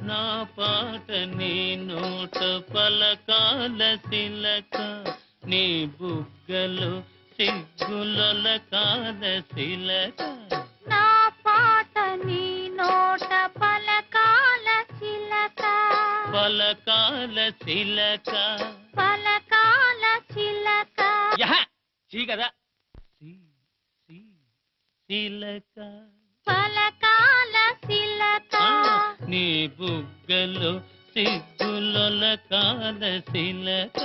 నా పాట నీ నోట పలకాల శిలక నీ బుగ్గలు సిగ్గుల కాల శిలక నా పాట నీ నోట పలకాల శిలక పలకాల శిలక పలకాల శిలక కదా శిలక పలకాల శిలక నీ బుగ్గలు సిగ్గుల కాల శిలక